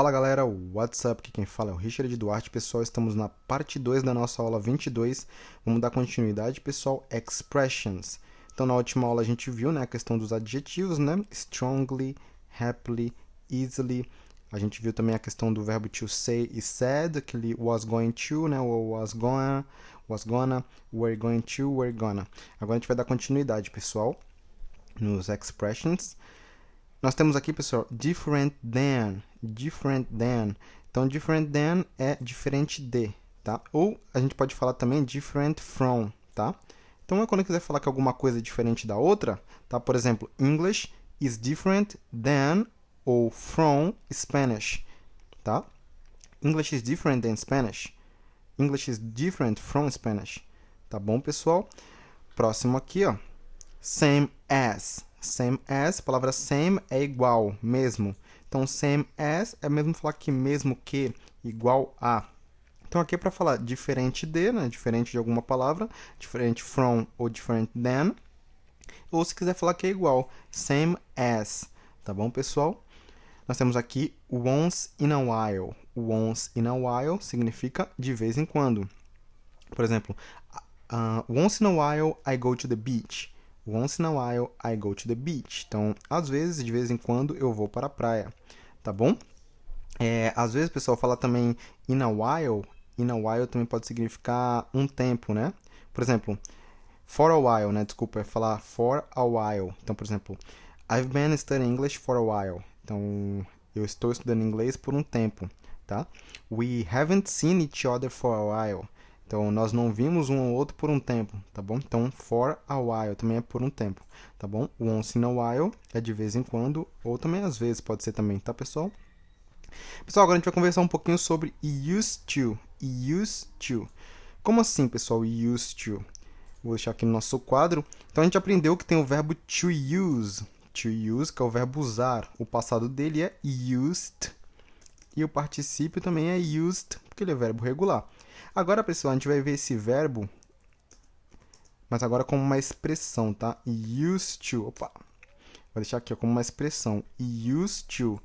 Fala galera, what's up? Aqui quem fala é o Richard Duarte. Pessoal, estamos na parte 2 da nossa aula 22. Vamos dar continuidade, pessoal, expressions. Então, na última aula a gente viu, né, a questão dos adjetivos, né? Strongly, happily, easily. A gente viu também a questão do verbo to say e said, aquele was going to, né? Ou was gonna, were going to, were gonna. Agora a gente vai dar continuidade, pessoal, nos expressions. Nós temos aqui, pessoal, different than. Então, different than é diferente de, tá? Ou a gente pode falar também different from, tá? Então, quando eu quiser falar que alguma coisa é diferente da outra, tá? Por exemplo, English is different than ou from Spanish, tá? English is different than Spanish. English is different from Spanish. Tá bom, pessoal? Próximo aqui, ó. Same as. Same as, a palavra same é igual, mesmo. Então, same as é mesmo falar que mesmo que, igual a. Então, aqui é para falar diferente de, né? Diferente de alguma palavra, diferente from ou different than. Ou se quiser falar que é igual, same as. Tá bom, pessoal? Nós temos aqui once in a while. Once in a while significa de vez em quando. Por exemplo, once in a while I go to the beach. Once in a while, I go to the beach. Então, às vezes, de vez em quando, eu vou para a praia. Tá bom? Às vezes, o pessoal fala também in a while. In a while também pode significar um tempo, né? Por exemplo, for a while, né? Desculpa, é falar for a while. Então, por exemplo, I've been studying English for a while. Então, eu estou estudando inglês por um tempo, tá? We haven't seen each other for a while. Então, nós não vimos um ou outro por um tempo, tá bom? Então, for a while também é por um tempo, tá bom? Once in a while é de vez em quando, ou também às vezes pode ser também, tá, pessoal? Pessoal, agora a gente vai conversar um pouquinho sobre used to. Used to. Como assim, pessoal, used to? Vou deixar aqui no nosso quadro. Então, a gente aprendeu que tem o verbo to use. To use, que é o verbo usar. O passado dele é used. E o particípio também é used, porque ele é verbo regular. Agora, pessoal, a gente vai ver esse verbo, mas agora como uma expressão, tá? Used to. Opa! Vou deixar aqui ó, como uma expressão. Used to.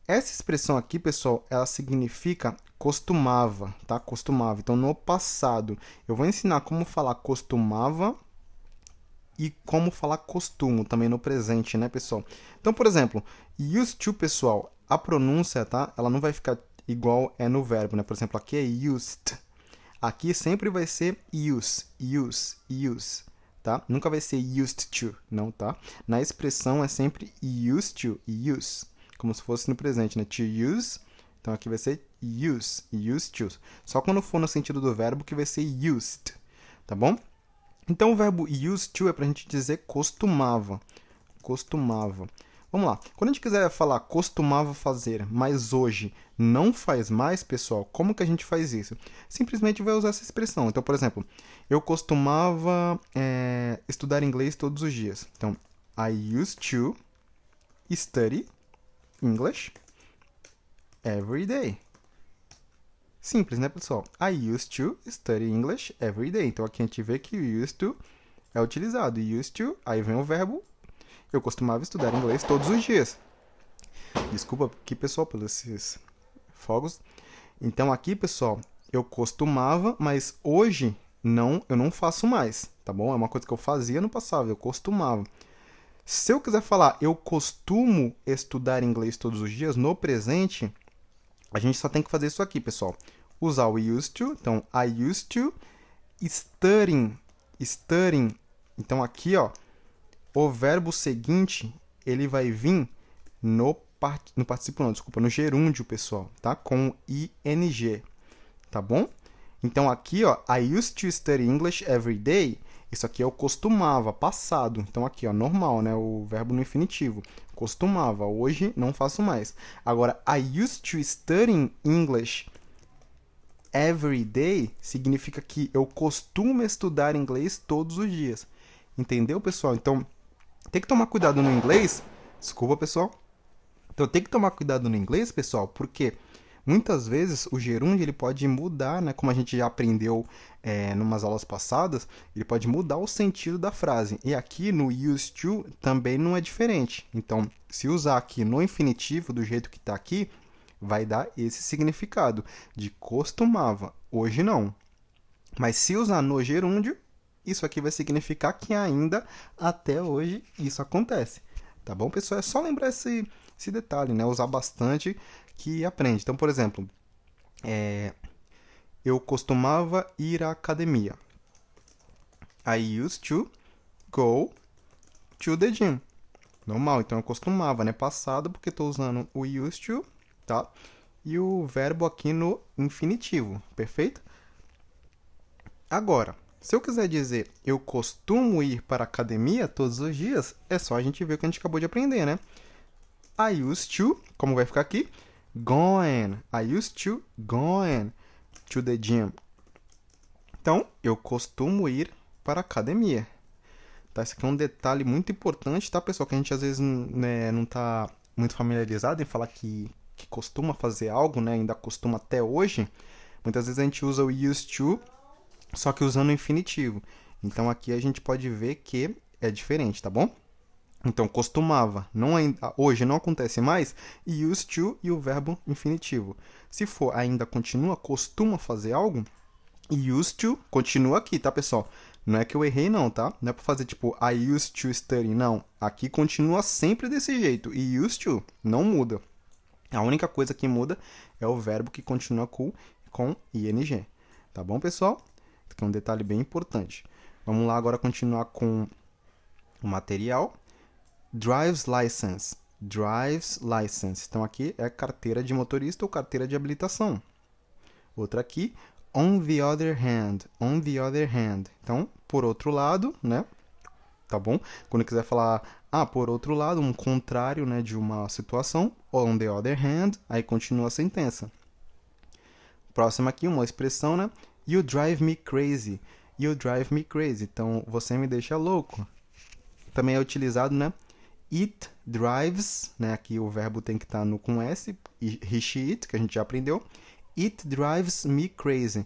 Essa expressão aqui, pessoal, ela significa costumava, tá? Costumava. Então, no passado, eu vou ensinar como falar costumava e como falar costumo também no presente, né, pessoal? Então, por exemplo, used to, pessoal, a pronúncia, tá? Ela não vai ficar igual é no verbo, né? Por exemplo, aqui é used. Aqui sempre vai ser use, tá? Nunca vai ser used to, não, tá? Na expressão é sempre used to, use, como se fosse no presente, né? To use, então aqui vai ser used to. Só quando for no sentido do verbo que vai ser used, tá bom? Então, o verbo used to é pra gente dizer costumava, costumava. Vamos lá. Quando a gente quiser falar costumava fazer, mas hoje não faz mais, pessoal, como que a gente faz isso? Simplesmente vai usar essa expressão. Então, por exemplo, eu costumava estudar inglês todos os dias. Então, I used to study English every day. Simples, né, pessoal? I used to study English every day. Então, aqui a gente vê que o used to é utilizado. Used to, aí vem o verbo. Eu costumava estudar inglês todos os dias. Desculpa aqui, pessoal, pelos esses fogos. Então, aqui, pessoal, eu costumava, mas hoje eu não faço mais, tá bom? É uma coisa que eu fazia no passado, eu costumava. Se eu quiser falar eu costumo estudar inglês todos os dias, no presente, a gente só tem que fazer isso aqui, pessoal. Usar o used to, então, I used to, studying. Então, aqui, ó, o verbo seguinte, ele vai vir no particípio, não, desculpa, no gerúndio, pessoal, tá? Com ing, tá bom? Então, aqui, ó, I used to study English every day. Isso aqui é o costumava, passado. Então, aqui, ó, normal, né? O verbo no infinitivo. Costumava, hoje não faço mais. Agora, I used to study English every day significa que eu costumo estudar inglês todos os dias. Entendeu, pessoal? Então, tem que tomar cuidado no inglês. Desculpa, pessoal. Então, tem que tomar cuidado no inglês, pessoal, porque muitas vezes o gerúndio ele pode mudar, né? Como a gente já aprendeu em umas aulas passadas, ele pode mudar o sentido da frase. E aqui no used to também não é diferente. Então, se usar aqui no infinitivo do jeito que está aqui, vai dar esse significado de costumava. Hoje não. Mas se usar no gerúndio, isso aqui vai significar que ainda até hoje isso acontece. Tá bom, pessoal? É só lembrar esse detalhe, né? Usar bastante que aprende. Então, por exemplo, eu costumava ir à academia. I used to go to the gym. Normal, então eu costumava, né? Passado, porque estou usando o used to, tá? E o verbo aqui no infinitivo, perfeito? Agora, se eu quiser dizer eu costumo ir para a academia todos os dias, é só a gente ver o que a gente acabou de aprender, né? I used to, como vai ficar aqui? Going. I used to going to the gym. Então, eu costumo ir para a academia. Tá? Esse aqui é um detalhe muito importante, tá, pessoal? Que a gente às vezes, né, não está muito familiarizado em falar que costuma fazer algo, né? Ainda costuma até hoje. Muitas vezes a gente usa o used to, só que usando o infinitivo. Então aqui a gente pode ver que é diferente, tá bom? Então, costumava, não ainda, hoje não acontece mais, e used to e o verbo infinitivo. Se for ainda continua, costuma fazer algo, e used to continua aqui, tá, pessoal? Não é que eu errei, não, tá? Não é pra fazer tipo I used to study, não. Aqui continua sempre desse jeito, e used to não muda. A única coisa que muda é o verbo que continua com ing. Tá bom, pessoal? Isso aqui é um detalhe bem importante. Vamos lá agora continuar com o material. Driver's license. Driver's license. Então, aqui é carteira de motorista ou carteira de habilitação. Outra aqui, on the other hand. On the other hand. Então, por outro lado, né? Tá bom? Quando quiser falar, por outro lado, um contrário, né, de uma situação, on the other hand, aí continua a sentença. Próxima aqui, uma expressão, né? You drive me crazy. You drive me crazy. Então, você me deixa louco. Também é utilizado, né? It drives, né? Aqui o verbo tem que estar no com S, he, she, it, que a gente já aprendeu. It drives me crazy.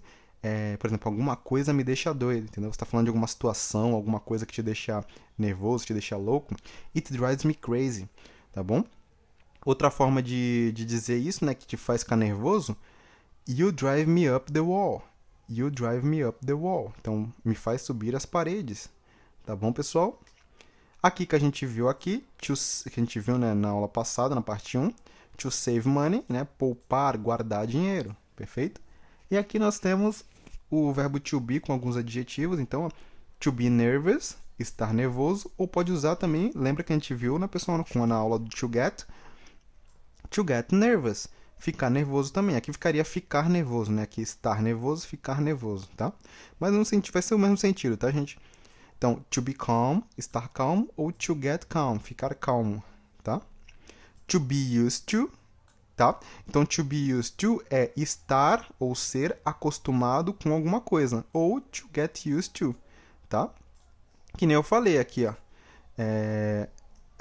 Por exemplo, alguma coisa me deixa doido, entendeu? Você está falando de alguma situação, alguma coisa que te deixa nervoso, te deixa louco. It drives me crazy, tá bom? Outra forma de dizer isso, né, que te faz ficar nervoso, you drive me up the wall. You drive me up the wall. Então, me faz subir as paredes, tá bom, pessoal? Aqui que a gente viu aqui, que a gente viu, né, na aula passada, na parte 1, to save money, né, poupar, guardar dinheiro, perfeito? E aqui nós temos o verbo to be com alguns adjetivos, então, to be nervous, estar nervoso, ou pode usar também, lembra que a gente viu, né, pessoal, na aula do to get nervous, ficar nervoso também. Aqui ficaria ficar nervoso, né, aqui estar nervoso, ficar nervoso, tá? Mas no sentido, vai ser o mesmo sentido, tá, gente? Então, to be calm, estar calmo, ou to get calm, ficar calmo, tá? To be used to, tá? Então, to be used to é estar ou ser acostumado com alguma coisa, ou to get used to, tá? Que nem eu falei aqui, ó.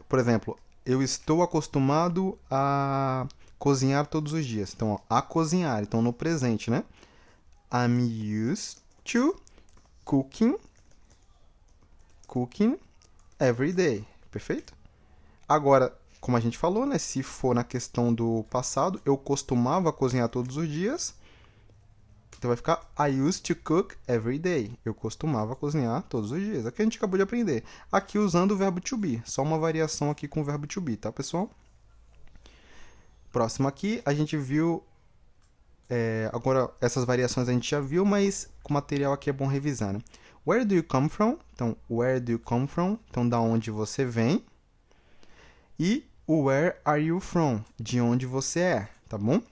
Por exemplo, eu estou acostumado a cozinhar todos os dias. Então, ó, a cozinhar, então no presente, né? I'm used to cooking every day, perfeito? Agora, como a gente falou, né, se for na questão do passado, eu costumava cozinhar todos os dias, então vai ficar I used to cook every day. Eu costumava cozinhar todos os dias. Aqui a gente acabou de aprender. Aqui usando o verbo to be, só uma variação aqui com o verbo to be, tá, pessoal? Próximo aqui, a gente viu... agora, essas variações a gente já viu, mas com o material aqui é bom revisar, né? Where do you come from? Então, where do you come from? Então, da onde você vem. E where are you from? De onde você é, tá bom?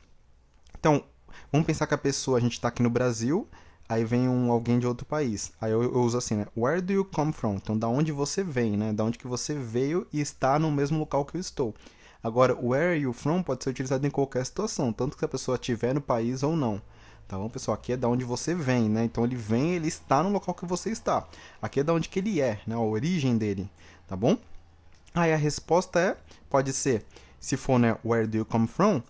Então, vamos pensar que a gente está aqui no Brasil, aí vem alguém de outro país. Aí eu uso assim, né? Where do you come from? Então, da onde você vem, né? Da onde que você veio e está no mesmo local que eu estou. Agora, where are you from pode ser utilizado em qualquer situação, tanto que a pessoa estiver no país ou não. Tá bom, pessoal? Aqui é da onde você vem, né? Então, ele vem, ele está no local que você está. Aqui é da onde que ele é, né? A origem dele, tá bom? Aí a resposta pode ser, se for, né? Where do you come from?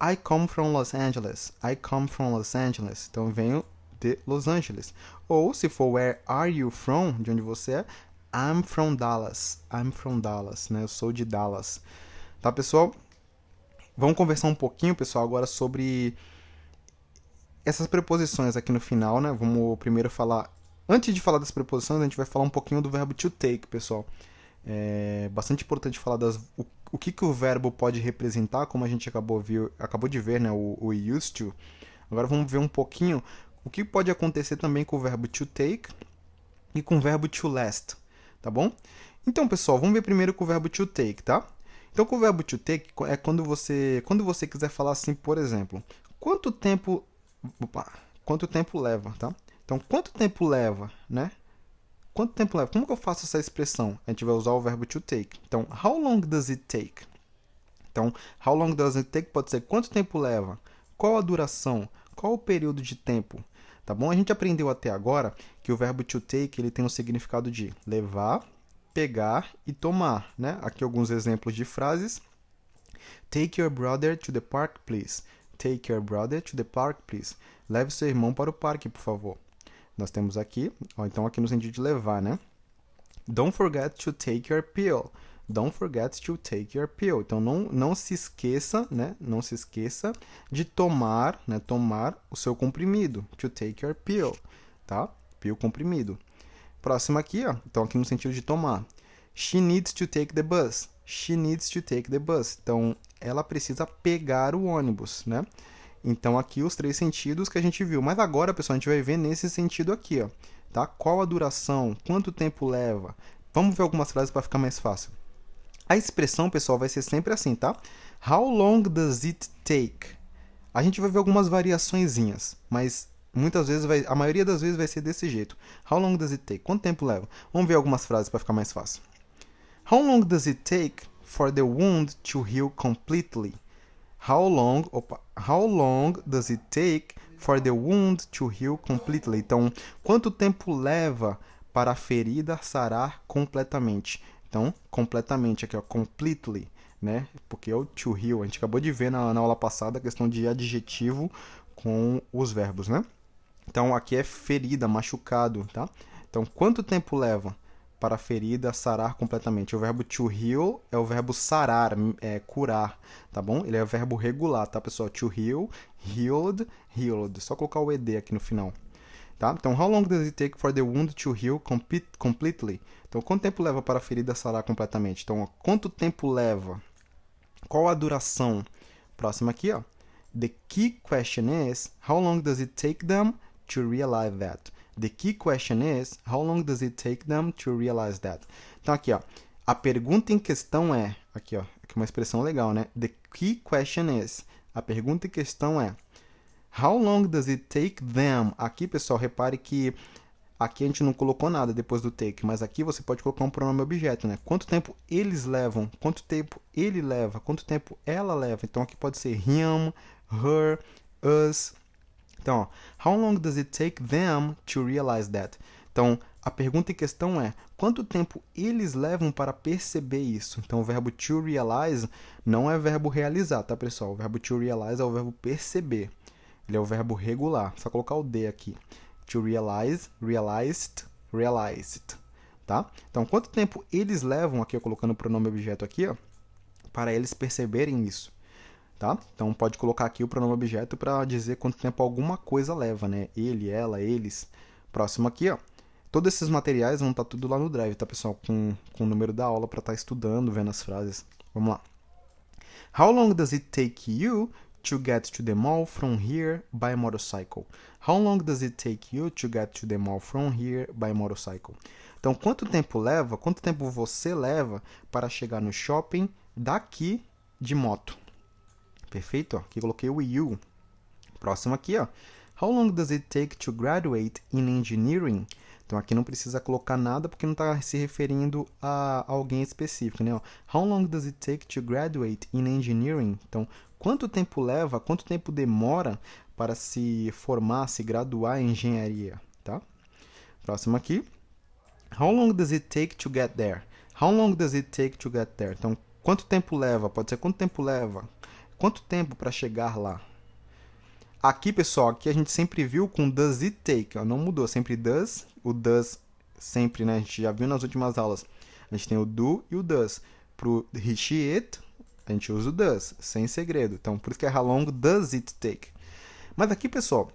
I come from Los Angeles. I come from Los Angeles. Então, eu venho de Los Angeles. Ou, se for where are you from? De onde você é? I'm from Dallas. I'm from Dallas, né? Eu sou de Dallas. Tá, pessoal? Vamos conversar um pouquinho, pessoal, agora sobre essas preposições aqui no final, né? Vamos primeiro falar... Antes de falar das preposições, a gente vai falar um pouquinho do verbo to take, pessoal. É bastante importante falar o que o verbo pode representar, como a gente acabou de ver, né? O used to. Agora vamos ver um pouquinho o que pode acontecer também com o verbo to take e com o verbo to last, tá bom? Então, pessoal, vamos ver primeiro com o verbo to take, tá? Então, com o verbo to take é quando você quiser falar assim, por exemplo, quanto tempo leva, tá? Então, quanto tempo leva, né? Quanto tempo leva? Como que eu faço essa expressão? A gente vai usar o verbo to take. Então, how long does it take? Então, how long does it take pode ser quanto tempo leva, qual a duração, qual o período de tempo, tá bom? A gente aprendeu até agora que o verbo to take ele tem o significado de levar, pegar e tomar, né? Aqui alguns exemplos de frases. Take your brother to the park, please. Take your brother to the park, please. Leve seu irmão para o parque, por favor. Nós temos aqui, então aqui no sentido de levar, né? Don't forget to take your pill. Don't forget to take your pill. Então, não se esqueça, né? Não se esqueça de tomar, né? Tomar o seu comprimido. To take your pill, tá? Pill comprimido. Próximo aqui, ó. Então, aqui no sentido de tomar. She needs to take the bus. She needs to take the bus. Então, ela precisa pegar o ônibus, né? Então, aqui os três sentidos que a gente viu. Mas agora, pessoal, a gente vai ver nesse sentido aqui, ó. Tá? Qual a duração? Quanto tempo leva? Vamos ver algumas frases para ficar mais fácil. A expressão, pessoal, vai ser sempre assim, tá? How long does it take? A gente vai ver algumas variaçõezinhas, mas muitas vezes a maioria das vezes vai ser desse jeito. How long does it take? Quanto tempo leva? Vamos ver algumas frases para ficar mais fácil. How long does it take for the wound to heal completely? How long does it take for the wound to heal completely? Então, quanto tempo leva para a ferida sarar completamente? Então, completamente aqui, ó, completely, né? Porque é o to heal. A gente acabou de ver na aula passada a questão de adjetivo com os verbos, né? Então, aqui é ferida, machucado, tá? Então, quanto tempo leva para a ferida sarar completamente? O verbo to heal é o verbo sarar, curar, tá bom? Ele é o verbo regular, tá, pessoal? To heal, healed, healed. Só colocar o ed aqui no final. Tá? Então, how long does it take for the wound to heal completely? Então, quanto tempo leva para a ferida sarar completamente? Então, ó, quanto tempo leva? Qual a duração? Próximo aqui, ó. The key question is, how long does it take them to realize that? The key question is, how long does it take them to realize that? Então, aqui, ó. A pergunta em questão é... Aqui, ó. Aqui uma expressão legal, né? The key question is... A pergunta em questão é... How long does it take them? Aqui, pessoal, repare que aqui a gente não colocou nada depois do take, mas aqui você pode colocar um pronome objeto, né? Quanto tempo eles levam? Quanto tempo ele leva? Quanto tempo ela leva? Então, aqui pode ser him, her, us. Então, ó, how long does it take them to realize that? Então, a pergunta em questão é, quanto tempo eles levam para perceber isso? Então, o verbo to realize não é verbo realizar, tá, pessoal? O verbo to realize é o verbo perceber. Ele é o verbo regular. Só colocar o D aqui. To realize, realized, realized. Tá? Então, quanto tempo eles levam, aqui eu colocando o pronome objeto aqui, ó, para eles perceberem isso? Tá? Então, pode colocar aqui o pronome objeto para dizer quanto tempo alguma coisa leva, né? Ele, ela, eles. Próximo aqui, ó. Todos esses materiais vão estar tudo lá no Drive, tá, pessoal? Com o número da aula para estar estudando, vendo as frases. Vamos lá. How long does it take you to get to the mall from here by motorcycle? How long does it take you to get to the mall from here by motorcycle? Então, quanto tempo você leva para chegar no shopping daqui de moto? Perfeito? Ó. Aqui coloquei o you. Próximo aqui, ó. How long does it take to graduate in engineering? Então, aqui não precisa colocar nada porque não está se referindo a alguém específico, né? How long does it take to graduate in engineering? Então, quanto tempo leva, quanto tempo demora para se formar, se graduar em engenharia, tá? Próximo aqui. How long does it take to get there? How long does it take to get there? Então, quanto tempo leva? Pode ser quanto tempo leva? Quanto tempo para chegar lá? Aqui, pessoal, aqui a gente sempre viu com does it take, ó, não mudou, sempre does, o does sempre, né, a gente já viu nas últimas aulas, a gente tem o do e o does, pro he, she, it, a gente usa o does, sem segredo. Então, por isso que é how long does it take? Mas aqui, pessoal,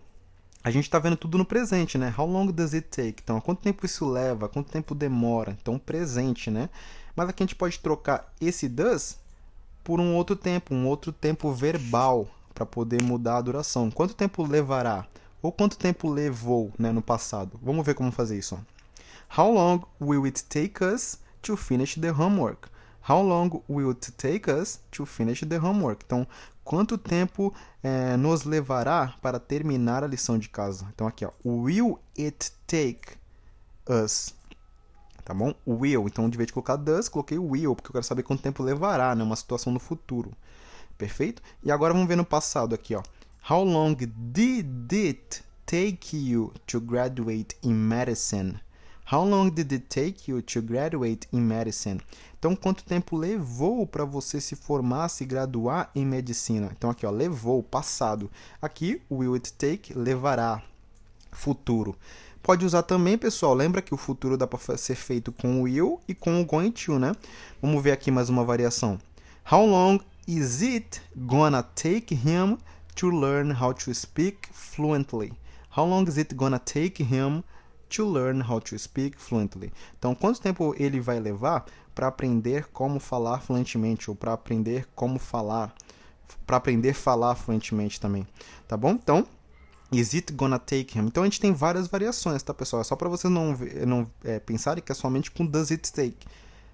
a gente está vendo tudo no presente, né? How long does it take? Então, quanto tempo isso leva? Quanto tempo demora? Então, presente, né? Mas aqui a gente pode trocar esse does por um outro tempo verbal, para poder mudar a duração. Quanto tempo levará? Ou quanto tempo levou, né, no passado? Vamos ver como fazer isso. How long will it take us to finish the homework? How long will it take us to finish the homework? Então, quanto tempo nos levará para terminar a lição de casa? Então, aqui, ó, will it take us? Tá bom? Will. Então, de vez de colocar does, coloquei will, porque eu quero saber quanto tempo levará, né? Uma situação no futuro. Perfeito? E agora vamos ver no passado aqui, ó. How long did it take you to graduate in medicine? How long did it take you to graduate in medicine? Então, quanto tempo levou para você se formar, se graduar em medicina? Então, aqui, ó, levou, passado. Aqui, will it take, levará, futuro. Pode usar também, pessoal, lembra que o futuro dá para ser feito com o will e com o going to, né? Vamos ver aqui mais uma variação. How long is it gonna take him to learn how to speak fluently? How long is it gonna take him to learn how to speak fluently? Então, quanto tempo ele vai levar para aprender como falar fluentemente, ou para aprender como falar, para aprender a falar fluentemente também, tá bom? Então, is it gonna take him? Então, a gente tem várias variações, tá, pessoal? É só para vocês não pensarem que é somente com does it take.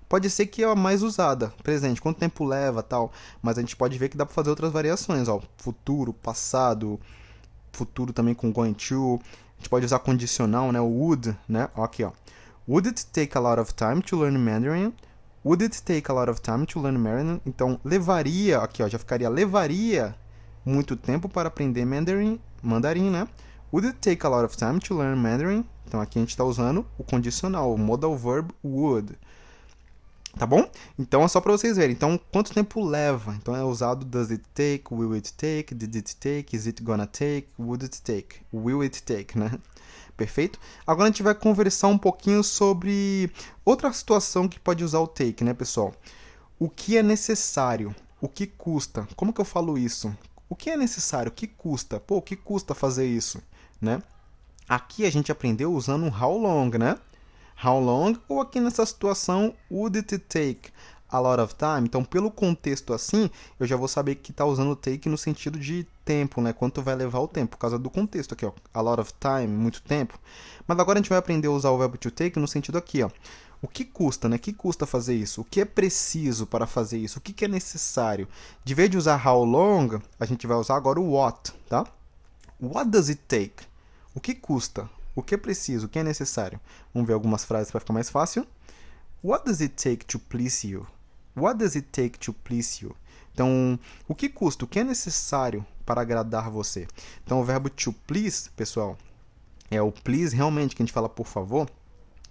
Pode ser que é a mais usada, presente, quanto tempo leva, tal, mas a gente pode ver que dá para fazer outras variações, ó, futuro, passado, futuro também com going to. A gente pode usar condicional, né, o would, né, ó, aqui, ó. Would it take a lot of time to learn Mandarin? Would it take a lot of time to learn Mandarin? Então, levaria, aqui, ó, já ficaria, levaria muito tempo para aprender mandarim, né? Would it take a lot of time to learn Mandarin? Então, aqui a gente está usando o condicional, o modal verb would. Tá bom? Então, é só para vocês verem. Então, quanto tempo leva? Então, é usado does it take, will it take, did it take, is it gonna take, would it take, will it take, né? Perfeito? Agora a gente vai conversar um pouquinho sobre outra situação que pode usar o take, né, pessoal? O que é necessário? O que custa? Como que eu falo isso? O que é necessário? O que custa? Pô, o que custa fazer isso, né? Aqui a gente aprendeu usando o how long, né? How long, ou aqui nessa situação, would it take a lot of time? Então, pelo contexto assim, eu já vou saber que está usando o take no sentido de tempo, né? Quanto vai levar o tempo, por causa do contexto aqui, ó. A lot of time, muito tempo. Mas agora a gente vai aprender a usar o verbo to take no sentido aqui, ó. O que custa, né? O que custa fazer isso? O que é preciso para fazer isso? O que é necessário? De vez de usar how long, a gente vai usar agora o what, tá? What does it take? O que custa? O que é preciso? O que é necessário? Vamos ver algumas frases para ficar mais fácil. What does it take to please you? What does it take to please you? Então, o que custa? O que é necessário para agradar você? Então, o verbo to please, pessoal, é o please realmente, que a gente fala por favor.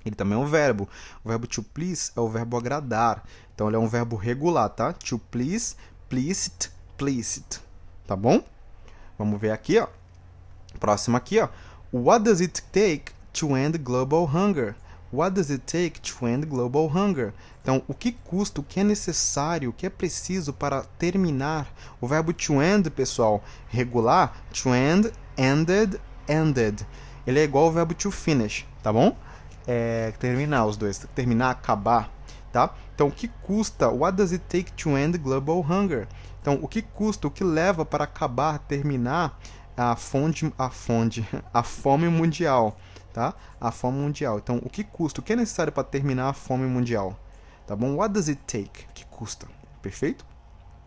Ele também é um verbo. O verbo to please é o verbo agradar. Então, ele é um verbo regular, tá? To please, pleased, pleased. Tá bom? Vamos ver aqui, ó. Próximo aqui, ó. What does it take to end global hunger? What does it take to end global hunger? Então, o que custa, o que é necessário, o que é preciso para terminar? O verbo to end, pessoal, regular, to end, ended, ended. Ele é igual ao verbo to finish, tá bom? Terminar os dois, terminar, acabar, tá? Então, o que custa? What does it take to end global hunger? Então, o que custa, o que leva para acabar, terminar a fome mundial, tá? A fome mundial. Então, o que custa? O que é necessário para terminar a fome mundial? Tá bom? What does it take? O que custa? Perfeito?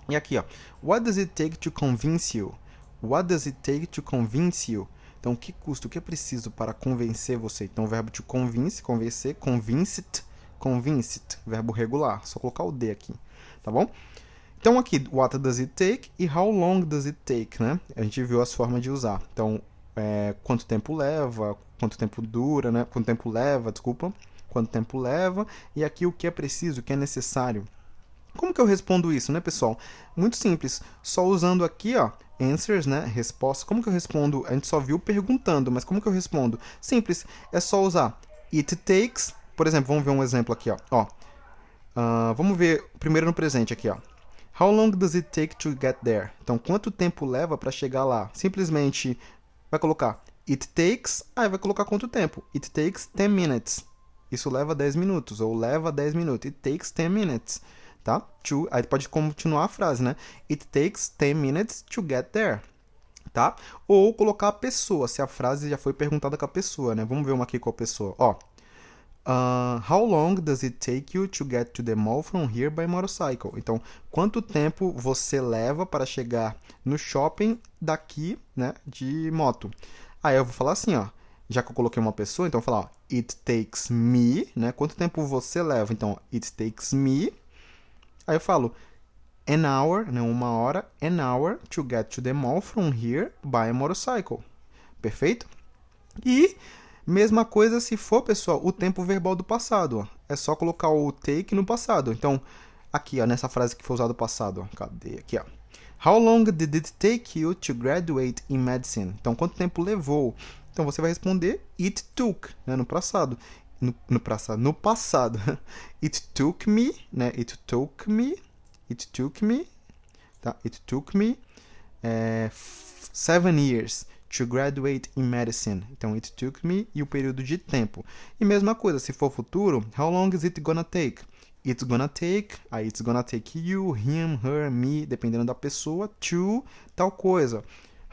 E aqui, ó. What does it take to convince you? What does it take to convince you? Então, o que custa? O que é preciso para convencer você? Então, o verbo to convince, convencer, convinced, convinced. Verbo regular. Só colocar o D aqui. Tá bom? Então, aqui, what does it take e how long does it take, né? A gente viu as formas de usar. Então, quanto tempo leva, quanto tempo dura, né? Quanto tempo leva, desculpa. Quanto tempo leva. E aqui, o que é preciso, o que é necessário. Como que eu respondo isso, né, pessoal? Muito simples. Só usando aqui, ó, answers, né? Resposta. Como que eu respondo? A gente só viu perguntando, mas como que eu respondo? Simples. É só usar it takes. Por exemplo, vamos ver um exemplo aqui, ó. Vamos ver primeiro no presente aqui, ó. How long does it take to get there? Então, quanto tempo leva para chegar lá? Simplesmente vai colocar it takes, aí vai colocar quanto tempo? It takes 10 minutes. Isso leva 10 minutos, ou leva 10 minutos. It takes 10 minutes, tá? Aí pode continuar a frase, né? It takes 10 minutes to get there, tá? Ou colocar a pessoa, se a frase já foi perguntada com a pessoa, né? Vamos ver uma aqui com a pessoa, ó. How long does it take you to get to the mall from here by motorcycle? Então, quanto tempo você leva para chegar no shopping daqui, né, de moto? Aí eu vou falar assim, ó. Já que eu coloquei uma pessoa, então eu vou falar, ó, it takes me, né? Quanto tempo você leva? Então, it takes me. Aí eu falo, an hour, né, uma hora, an hour to get to the mall from here by motorcycle. Perfeito? E mesma coisa se for, pessoal, o tempo verbal do passado. Ó. É só colocar o take no passado. Então, aqui, ó, nessa frase que foi usado passado. Ó. Cadê? Aqui, ó. How long did it take you to graduate in medicine? Então, quanto tempo levou? Então, você vai responder it took, né, no passado. No passado. It took me, né? It took me, tá? It took me 7 years to graduate in medicine. Então, it took me e o período de tempo. E mesma coisa, se for futuro, how long is it gonna take? It's gonna take, aí it's gonna take you, him, her, me, dependendo da pessoa, to tal coisa.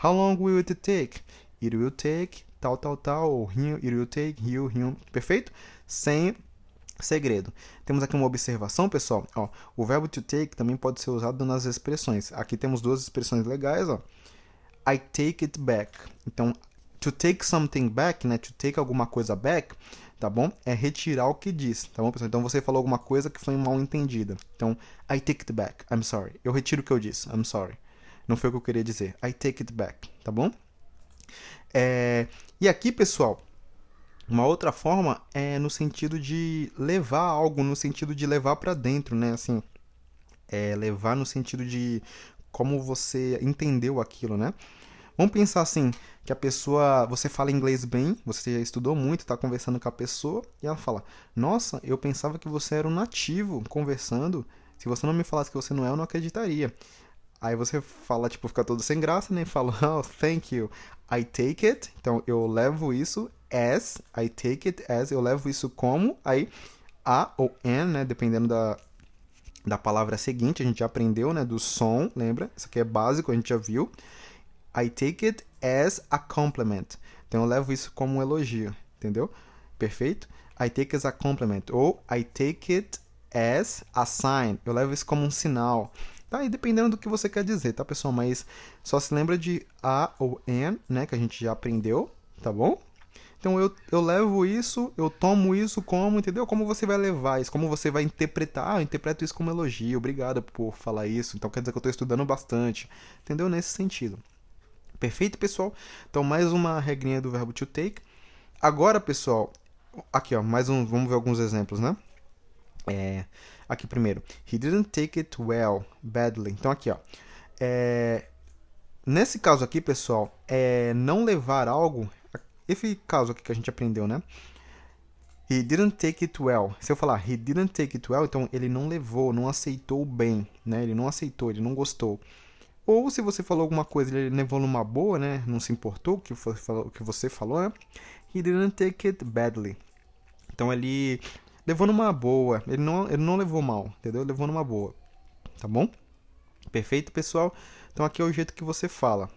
How long will it take? It will take tal, ou him, it will take you, him. Perfeito? Sem segredo. Temos aqui uma observação, pessoal. Ó, o verbo to take também pode ser usado nas expressões. Aqui temos duas expressões legais, ó. I take it back. Então, to take something back, né? To take alguma coisa back, tá bom? É retirar o que diz, tá bom, pessoal? Então, você falou alguma coisa que foi mal entendida. Então, I take it back. I'm sorry. Eu retiro o que eu disse. I'm sorry. Não foi o que eu queria dizer. I take it back, tá bom? E aqui, pessoal, uma outra forma é no sentido de levar algo, no sentido de levar para dentro, né? Assim, levar no sentido de como você entendeu aquilo, né? Vamos pensar assim, que a pessoa, você fala inglês bem, você já estudou muito, está conversando com a pessoa, e ela fala, nossa, eu pensava que você era um nativo conversando, se você não me falasse que você não é, eu não acreditaria. Aí você fala, tipo, fica todo sem graça, né? Fala, oh, thank you. I take it, então eu levo isso as, I take it as, eu levo isso como, aí a ou an, né? Dependendo da palavra seguinte, a gente já aprendeu, né? Do som, lembra? Isso aqui é básico, a gente já viu. I take it as a compliment. Então eu levo isso como um elogio, entendeu? Perfeito? I take it as a compliment. Ou I take it as a sign. Eu levo isso como um sinal. Tá? E dependendo do que você quer dizer, tá, pessoal? Mas só se lembra de a ou an, né? Que a gente já aprendeu, tá bom? Então eu levo isso, eu tomo isso como, entendeu? Como você vai levar isso, como você vai interpretar. Ah, eu interpreto isso como elogio, obrigado por falar isso. Então quer dizer que eu estou estudando bastante, entendeu? Nesse sentido. Perfeito, pessoal? Então, mais uma regrinha do verbo to take. Agora, pessoal, aqui, ó, vamos ver alguns exemplos, né? Aqui primeiro. He didn't take it well, badly. Então, aqui, ó. Nesse caso aqui, pessoal, não levar algo... Esse caso aqui que a gente aprendeu, né? He didn't take it well. Se eu falar he didn't take it well, então ele não levou, não aceitou bem, né? Ele não aceitou, ele não gostou. Ou se você falou alguma coisa e ele levou numa boa, né? Não se importou o que você falou, né? He didn't take it badly. Então ele levou numa boa. Ele não levou mal, entendeu? Ele levou numa boa. Tá bom? Perfeito, pessoal? Então aqui é o jeito que você fala.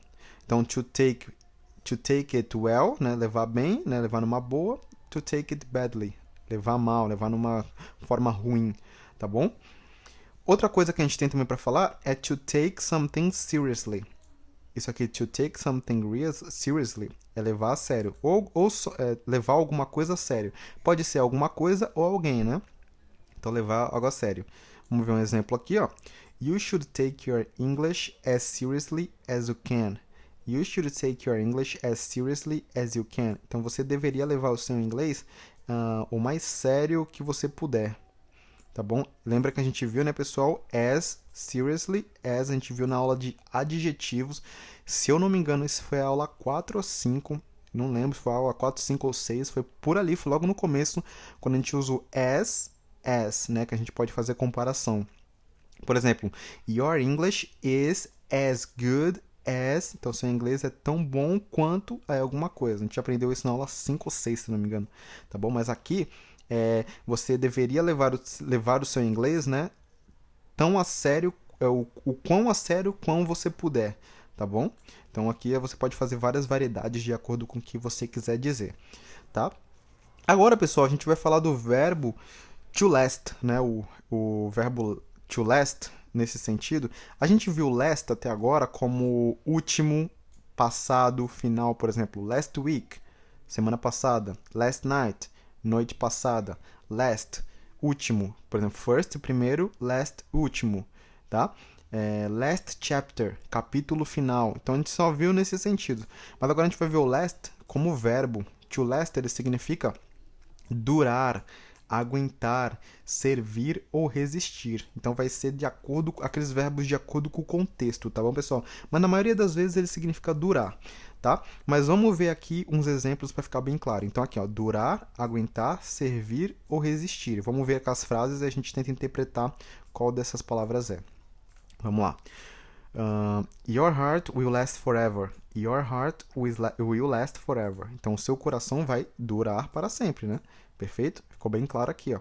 Então to take it well, né? Levar bem, né? Levar numa boa. To take it badly. Levar mal, levar numa forma ruim. Tá bom? Outra coisa que a gente tem também para falar é to take something seriously. Isso aqui, to take something seriously, é levar a sério. Ou levar alguma coisa a sério. Pode ser alguma coisa ou alguém, né? Então, levar algo a sério. Vamos ver um exemplo aqui, ó. You should take your English as seriously as you can. You should take your English as seriously as you can. Então, você deveria levar o seu inglês o mais sério que você puder. Tá bom? Lembra que a gente viu, né, pessoal? As, seriously, as, a gente viu na aula de adjetivos. Se eu não me engano, isso foi a aula 4 ou 5. Não lembro se foi a aula 4, 5 ou 6. Foi por ali, foi logo no começo, quando a gente usa o as, né? Que a gente pode fazer comparação. Por exemplo, your English is as good as... Então, seu inglês é tão bom quanto é alguma coisa. A gente aprendeu isso na aula 5 ou 6, se não me engano. Tá bom? Mas aqui, você deveria levar o seu inglês, né, tão a sério, o quão a sério quão você puder. Tá bom? Então, aqui você pode fazer várias variedades de acordo com o que você quiser dizer. Tá? Agora, pessoal, a gente vai falar do verbo to last, né? O verbo to last, nesse sentido. A gente viu last até agora como último, passado, final, por exemplo. Last week, semana passada. Last night, noite passada. Last, último. Por exemplo, first, primeiro. Last, último. Tá? Last chapter, capítulo final. Então, a gente só viu nesse sentido. Mas agora a gente vai ver o last como verbo. To last, ele significa durar, aguentar, servir ou resistir. Então vai ser de acordo com aqueles verbos de acordo com o contexto, tá bom, pessoal? Mas na maioria das vezes ele significa durar, tá? Mas vamos ver aqui uns exemplos para ficar bem claro. Então aqui, ó, durar, aguentar, servir ou resistir. Vamos ver com as frases e a gente tenta interpretar qual dessas palavras é. Vamos lá. Your heart will last forever. Your heart will last forever. Então, o seu coração vai durar para sempre, né? Perfeito? Ficou bem claro aqui, ó.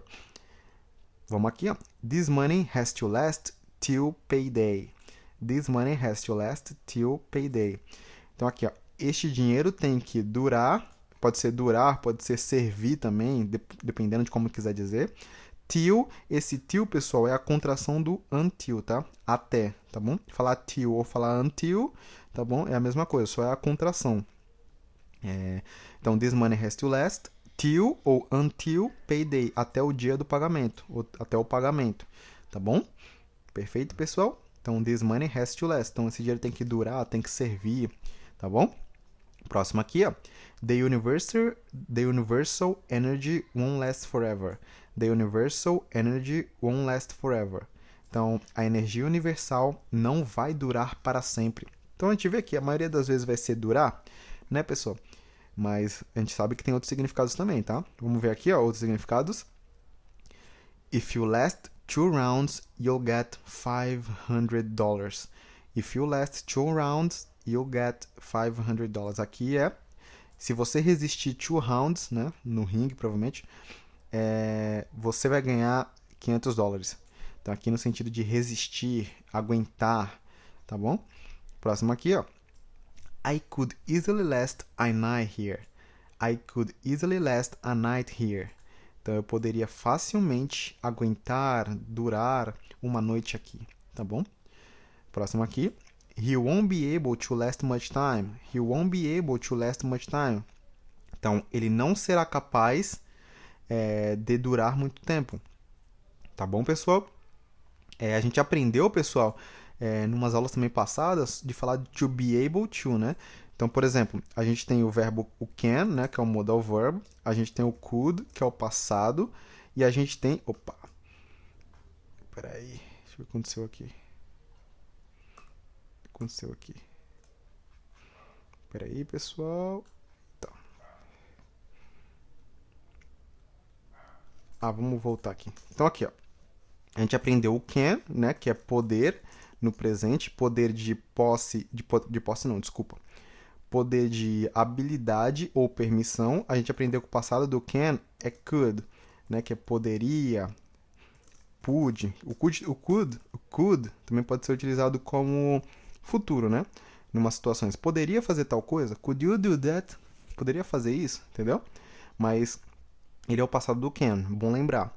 Vamos aqui, ó. This money has to last till payday. This money has to last till payday. Então, aqui, ó. Este dinheiro tem que durar. Pode ser durar, pode ser servir também, dependendo de como quiser dizer. Till, esse till, pessoal, é a contração do until, tá? Até, tá bom? Falar till ou falar until, tá bom? É a mesma coisa, só é a contração. Então, this money has to last till ou until payday, até o dia do pagamento, ou até o pagamento, tá bom? Perfeito, pessoal? Então, this money has to last. Então, esse dinheiro tem que durar, tem que servir, tá bom? Próximo aqui, ó. The universal energy won't last forever. The universal energy won't last forever. Então, a energia universal não vai durar para sempre. Então, a gente vê aqui, a maioria das vezes vai ser durar, né, pessoal? Mas a gente sabe que tem outros significados também, tá? Vamos ver aqui, ó, outros significados. If you last 2 rounds, you'll get $500. If you last 2 rounds, you'll get $500. Aqui é, se você resistir 2 rounds, né, no ringue, provavelmente, você vai ganhar $500. Então, aqui no sentido de resistir, aguentar, tá bom? Próximo aqui, ó. I could easily last a night here. I could easily last a night here. Então, eu poderia facilmente aguentar, durar uma noite aqui, tá bom? Próximo aqui. He won't be able to last much time. He won't be able to last much time. Então, ele não será capaz de durar muito tempo. Tá bom, pessoal? A gente aprendeu, pessoal, em umas aulas também passadas, de falar de to be able to, né? Então, por exemplo, a gente tem o verbo o can, né, que é o modal verb. A gente tem o could, que é o passado. E a gente tem... Opa! Peraí, deixa eu ver o que aconteceu aqui. Peraí, pessoal. Tá. Vamos voltar aqui. Então, aqui, ó. A gente aprendeu o can, né, que é poder no presente, poder de posse, poder de habilidade ou permissão. A gente aprendeu que o passado do can é could, né, que é poderia, pude. O could também pode ser utilizado como futuro, né, numa situações. Poderia fazer tal coisa? Could you do that? Poderia fazer isso, entendeu? Mas ele é o passado do can, bom lembrar.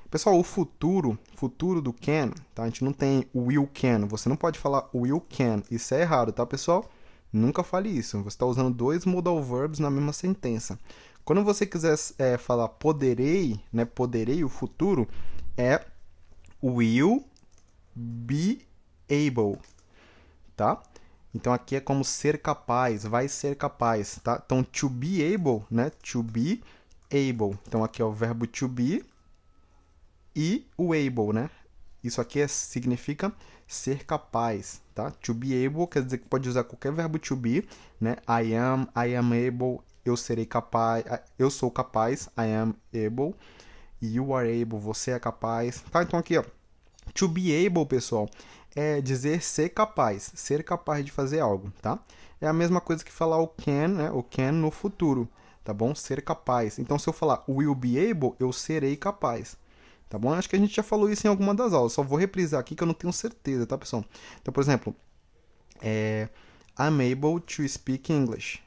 Pessoal, o futuro do can, tá? A gente não tem o will can. Você não pode falar will can. Isso é errado, tá, pessoal? Nunca fale isso. Você está usando 2 modal verbs na mesma sentença. Quando você quiser falar poderei, né? Poderei, o futuro, é will be able, tá? Então, aqui é como ser capaz, vai ser capaz, tá? Então, to be able, né? To be able. Então, aqui é o verbo to be e o able, né? Isso aqui significa ser capaz, tá? To be able quer dizer que pode usar qualquer verbo to be, né? I am able, eu serei capaz, eu sou capaz, I am able. You are able, você é capaz. Tá, então aqui, ó. To be able, pessoal, é dizer ser capaz de fazer algo, tá? É a mesma coisa que falar o can, né? O can no futuro, tá bom? Ser capaz. Então, se eu falar will be able, eu serei capaz, tá bom? Acho que a gente já falou isso em alguma das aulas, só vou reprisar aqui que eu não tenho certeza, tá, pessoal? Então, por exemplo, I'm able to speak English.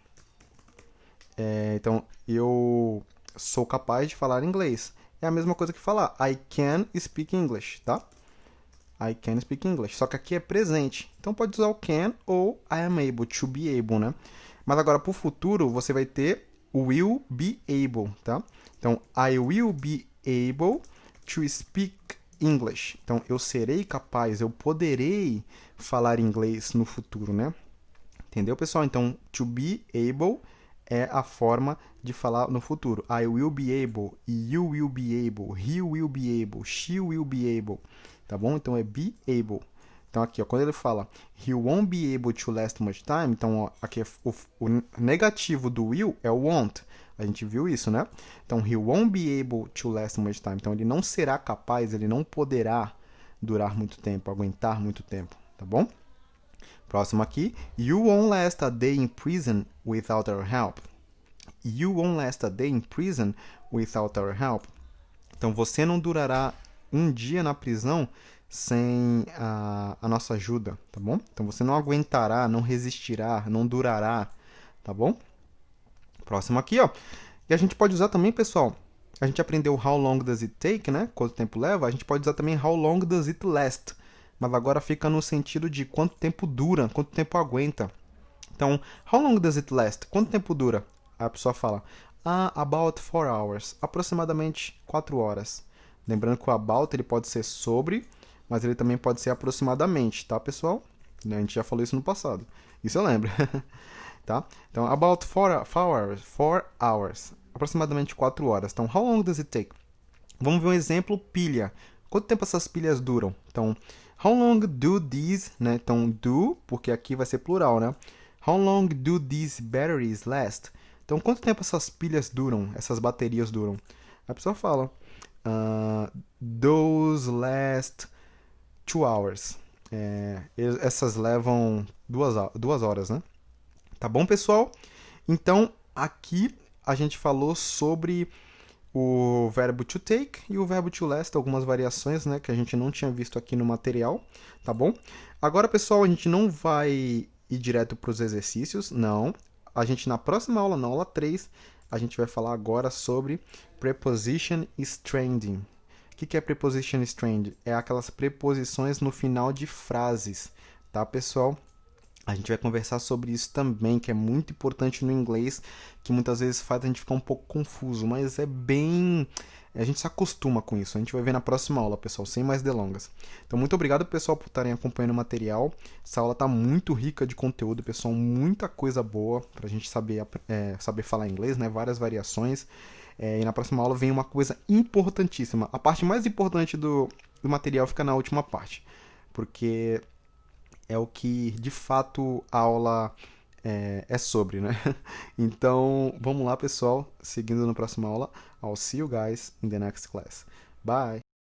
Então, eu sou capaz de falar inglês. É a mesma coisa que falar I can speak English, tá? I can speak English. Só que aqui é presente. Então pode usar o can ou I am able, to be able, né? Mas agora para o futuro você vai ter will be able, tá? Então I will be able to speak English. Então eu serei capaz, eu poderei falar inglês no futuro, né? Entendeu, pessoal? Então to be able é a forma de falar no futuro. I will be able, you will be able, he will be able, she will be able. Tá bom? Então é be able. Então aqui, ó, quando ele fala he won't be able to last much time, então ó, aqui o negativo do will é o won't. A gente viu isso, né? Então he won't be able to last much time. Então ele não será capaz, ele não poderá durar muito tempo, aguentar muito tempo, tá bom? Próximo aqui, you won't last a day in prison without our help. You won't last a day in prison without our help. Então você não durará um dia na prisão sem a nossa ajuda, tá bom? Então você não aguentará, não resistirá, não durará, tá bom? Próximo aqui, ó. E a gente pode usar também, pessoal, a gente aprendeu how long does it take, né? Quanto tempo leva. A gente pode usar também how long does it last. Mas agora fica no sentido de quanto tempo dura, quanto tempo aguenta. Então, how long does it last? Quanto tempo dura? A pessoa fala, about 4 hours. Aproximadamente 4 horas. Lembrando que o about ele pode ser sobre, mas ele também pode ser aproximadamente, tá, pessoal? A gente já falou isso no passado. Isso eu lembro. Tá? Então, about 4 hours. Aproximadamente 4 horas. Então, how long does it take? Vamos ver um exemplo, pilha. Quanto tempo essas pilhas duram? Então, how long do these, né? Então, do, porque aqui vai ser plural, né? How long do these batteries last? Então, quanto tempo essas pilhas duram? Essas baterias duram? A pessoa fala, those last 2 hours. Essas levam 2 horas, né? Tá bom, pessoal? Então, aqui a gente falou sobre o verbo to take e o verbo to last, algumas variações, né, que a gente não tinha visto aqui no material, tá bom? Agora, pessoal, a gente não vai ir direto para os exercícios, não. A gente, na próxima aula, na aula 3, a gente vai falar agora sobre preposition stranding. O que é preposition stranding? É aquelas preposições no final de frases, tá, pessoal? A gente vai conversar sobre isso também, que é muito importante no inglês, que muitas vezes faz a gente ficar um pouco confuso, mas é bem... A gente se acostuma com isso. A gente vai ver na próxima aula, pessoal, sem mais delongas. Então, muito obrigado, pessoal, por estarem acompanhando o material. Essa aula está muito rica de conteúdo, pessoal, muita coisa boa para a gente saber falar inglês, né? Várias variações. E na próxima aula vem uma coisa importantíssima. A parte mais importante do material fica na última parte, porque é o que, de fato, a aula é sobre, né? Então, vamos lá, pessoal. Seguindo na próxima aula. I'll see you guys in the next class. Bye!